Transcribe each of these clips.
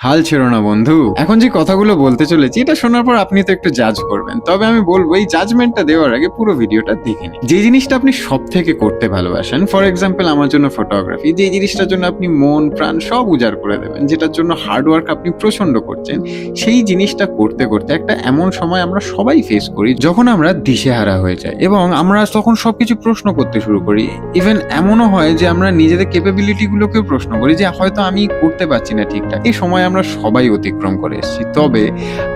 হাল ছেড়ো না বন্ধু। এখন যে কথাগুলো বলতে চলেছি এটা শোনার পর আপনি তো একটু জাজ করবেন, তবে আমি বলবো এই জাজমেন্টটা দেওয়ার আগে পুরো ভিডিওটা দেখে নিন। যে জিনিসটা আপনি সব থেকে করতে ভালোবাসেন, ফর এক্সাম্পল আমার জন্য ফটোগ্রাফি, যে জিনিসটার জন্য আপনি মন প্রাণ সব উজাড় করে দেবেন, যেটার জন্য হার্ডওয়ার্ক আপনি প্রচন্ড করছেন, সেই জিনিসটা করতে করতে একটা এমন সময় আমরা সবাই ফেস করি যখন আমরা দিশেহারা হয়ে যাই এবং আমরা তখন সবকিছু প্রশ্ন করতে শুরু করি। ইভেন এমনও হয় যে আমরা নিজেদের ক্যাপাবিলিটি গুলোকেও প্রশ্ন করি যে হয়তো আমি করতে পারছি না ঠিকঠাক। এই সময় আমরা সবাই অতিক্রম করে এসেছি। তবে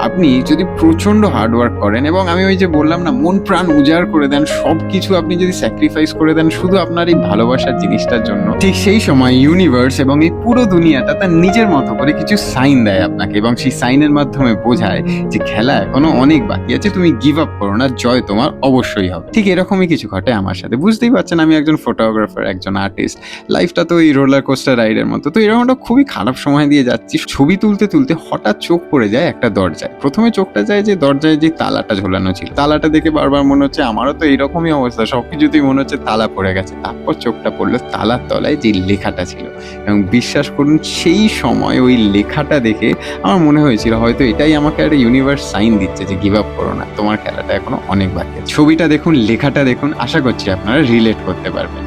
আপনি যদি প্রচন্ড হার্ডওয়ার্ক করেন এবং আমি ওই যে বললাম না, মন প্রাণ উজাড় করে দেন, সবকিছু আপনি যদি স্যাক্রিফাইস করে দেন শুধু আপনার এই ভালোবাসার জিনিসটার জন্য, ঠিক সেই সময় ইউনিভার্স এবং এই পুরো দুনিয়াটা তার নিজের মতো করে কিছু সাইন দেয় আপনাকে এবং সেই সাইনের মাধ্যমে বোঝায় যে খেলা এখনো অনেক বাকি আছে, তুমি গিভ আপ করো না, জয় তোমার অবশ্যই হবে। ঠিক এরকমই কিছু ঘটে আমার সাথে। বুঝতেই পারছেন আমি একজন ফটোগ্রাফার, একজন আর্টিস্ট। লাইফটা তো এই রোলার কোস্টার রাইডের মতো। তো এরকম একটা খুবই খারাপ সময় দিয়ে যাচ্ছি। ছবি তুলতে তুলতে হঠাৎ চোখ পড়ে যায় একটা দরজায়। প্রথমে চোখটা যায় যে দরজায় যে তালাটা ঝোলানো ছিল, তালাটা দেখে বারবার মনে হচ্ছে আমারও তো এইরকমই অবস্থা, সবকিছুতেই মনে হচ্ছে তালা পড়ে গেছে। তারপর চোখটা পড়লো তালার তলায় যে লেখাটা ছিল, এবং বিশ্বাস করুন সেই সময় ওই লেখাটা দেখে আমার মনে হয়েছিল হয়তো এটাই আমাকে একটা ইউনিভার্স সাইন দিচ্ছে যে গিভ আপ করো না, তোমার খেলাটা এখনো অনেক বাকি আছে। ছবিটা দেখুন, লেখাটা দেখুন, আশা করছি আপনারা রিলেট করতে পারবেন।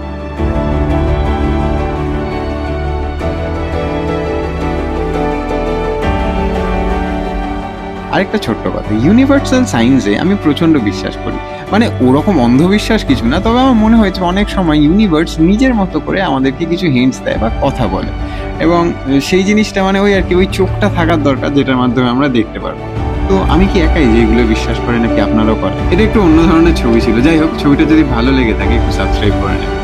আরেকটা ছোট্ট কথা, ইউনিভার্সাল সায়েন্সে আমি প্রচন্ড বিশ্বাস করি। মানে ওরকম অন্ধবিশ্বাস কিছু না, তবে আমার মনে হয়েছে অনেক সময় ইউনিভার্স নিজের মতো করে আমাদেরকে কিছু হিন্টস দেয় বা কথা বলে, এবং সেই জিনিসটা মানে ওই আর কি, ওই চোখটা থাকার দরকার যেটার মাধ্যমে আমরা দেখতে পারবো। তো আমি কি একাই যে এগুলো বিশ্বাস করি নাকি আপনারাও করেন? এটা একটু অন্য ধরনের ছবি ছিল। যাই হোক, ছবিটা যদি ভালো লেগে থাকে একটু সাবস্ক্রাইব করে নেবেন।